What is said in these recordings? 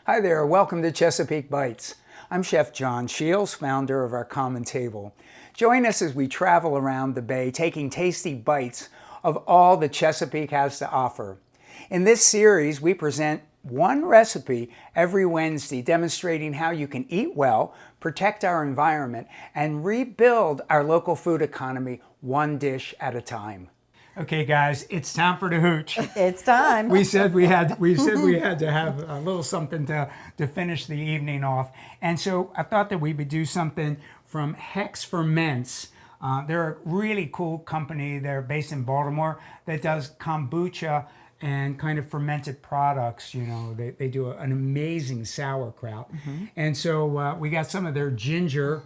Hi there, welcome to Chesapeake Bites. I'm Chef John Shields, founder of our Common Table. Join us as we travel around the bay, taking tasty bites of all that Chesapeake has to offer. In this series, we present one recipe every Wednesday, demonstrating how you can eat well, protect our environment, and rebuild our local food economy one dish at a time. Okay, guys, it's time for the hooch. It's time. We said we had to have a little something to finish the evening off, and so I thought that we would do something from Hex Ferments. They're a really cool company. They're based in Baltimore that does kombucha and kind of fermented products. You know, they do an amazing sauerkraut. And so we got some of their ginger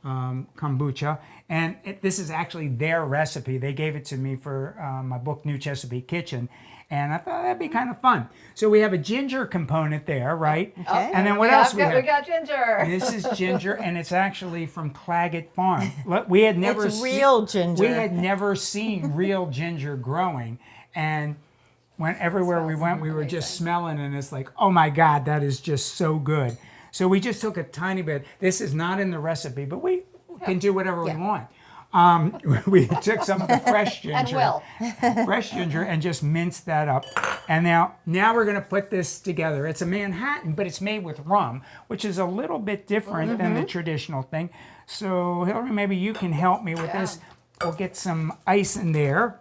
kombucha. And this is actually their recipe. They gave it to me for my book, New Chesapeake Kitchen. And I thought that'd be kind of fun. So we have a ginger component there, right? Okay. And then what else we have? We got ginger. This is ginger, and it's actually from Claggett Farm. Look, we had never It's real ginger. We had never seen real ginger growing, and everywhere we went, we were just smelling, and it's like, oh my God, that is just so good. So we just took a tiny bit. This is not in the recipe, but we can do whatever we want. We took some of the fresh ginger, and just minced that up. And now we're going to put this together. It's a Manhattan, but it's made with rum, which is a little bit different than the traditional thing. So Hillary, maybe you can help me with this. We'll get some ice in there.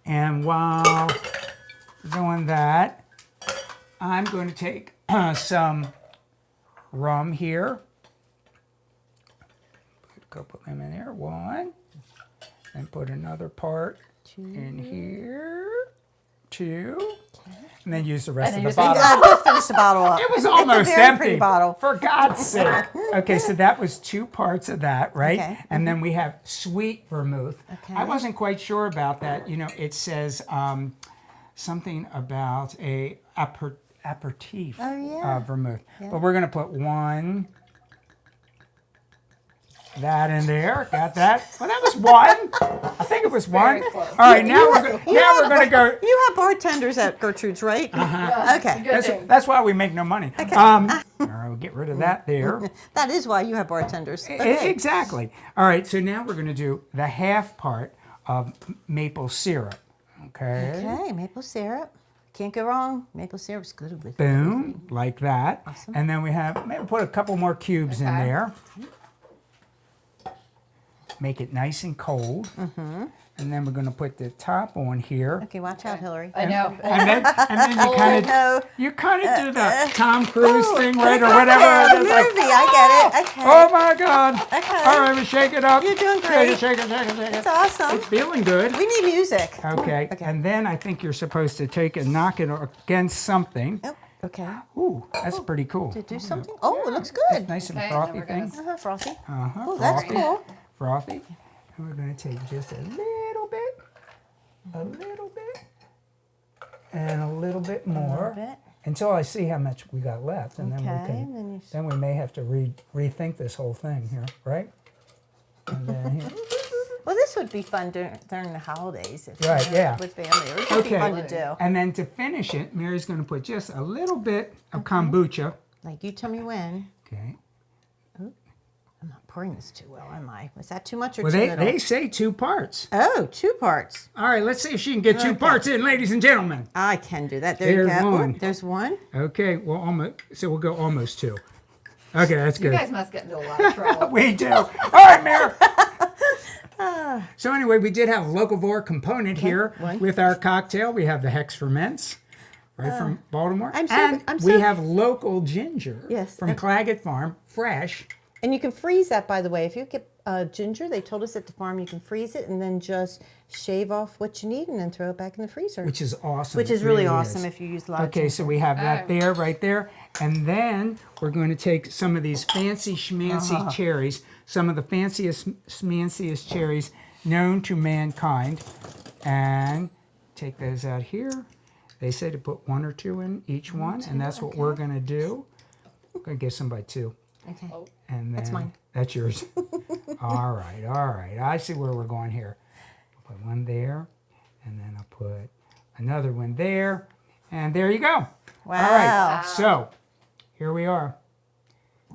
And while doing that, I'm going to take some rum here. Put a couple of them in there. One. And put another part in here. Two. And then use the rest of the bottle. Just finish the bottle up. It was almost very empty. pretty bottle. For God's sake. Okay, so that was 2 parts of that, right? Okay. And then we have sweet vermouth. Okay. I wasn't quite sure about that. You know, it says something about a aperitif vermouth. Yeah. But we're going to put one. That in there, got that? Well, that was one. I think it was one. All right, now we're going to go. You have bartenders at Gertrude's, right? Okay. That's why we make no money. Okay. All right, we'll get rid of that there. That is why you have bartenders. Okay. Exactly. All right, so now we're going to do the half part of maple syrup. Okay, maple syrup. Can't go wrong. Maple syrup's good with boom, like that. Awesome. And then we have, maybe put a couple more cubes in there. Make it nice and cold. And then we're going to put the top on here. Okay, watch out, Hillary. I know. And then you kind of do the Tom Cruise thing, right, or Okay, whatever. movie, Like, I get it. Okay. oh my God. Okay. All right, we shake it up. You're doing great. Shake it. It's awesome. It's feeling good. We need music. Okay. And then I think you're supposed to take and knock it against something. Oh, okay. Ooh, that's pretty cool. Did it do something? Oh, it looks good. It's nice and Okay, frothy then we're thing. Frosty. Uh-huh. Oh, that's cool. Frothy. And we're going to take just a little bit, and a little bit more, until I see how much we got left, and then we may have to rethink this whole thing here, right? And then here. Well, this would be fun during the holidays. Right, yeah. With family. It would be fun to do. And then to finish it, Mary's going to put just a little bit of kombucha. Like, you tell me when. Okay. I'm not pouring this too well, am I? Was that too much or Well, too little? they say 2 parts. Oh, 2 parts. All right, let's see if she can get 2 parts in, ladies and gentlemen. I can do that. There you There's go. one. Ooh, there's one. Okay, well, we'll go almost 2. Okay, that's good. You guys must get into a lot of trouble. We do. All right, Mary. So anyway, we did have a locavore component here with our cocktail. We have the Hex Ferments, right from Baltimore. We have local ginger from Claggett Farm, fresh. And you can freeze that, by the way. If you get ginger, they told us at the farm you can freeze it and then just shave off what you need and then throw it back in the freezer. Which is awesome. Which is really awesome if you use a lot of ginger. Okay, so we have that there, right there. And then we're going to take some of these fancy schmancy cherries, some of the fanciest, schmanciest cherries known to mankind, and take those out here. They say to put 1 or 2 in each one, and that's what we're going to do. I'm going to give somebody 2. Okay. And then, that's mine. That's yours. All right. I see where we're going here. I'll put one there, and then I'll put another one there, and there you go. Wow. All right. So here we are.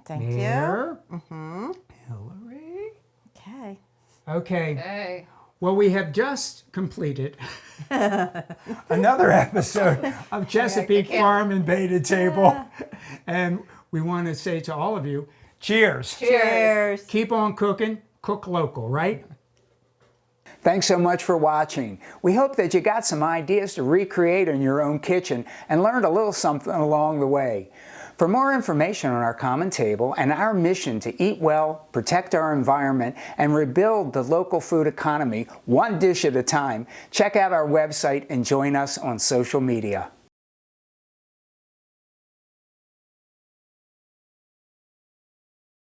Thank you. There. Hillary. Okay. Okay. Hey. Well, we have just completed another episode of Chesapeake Farm and Beta Table. And we want to say to all of you, cheers. Cheers. Keep on cooking. Cook local, right? Thanks so much for watching. We hope that you got some ideas to recreate in your own kitchen and learned a little something along the way. For more information on our common table and our mission to eat well, protect our environment, and rebuild the local food economy one dish at a time, check out our website and join us on social media.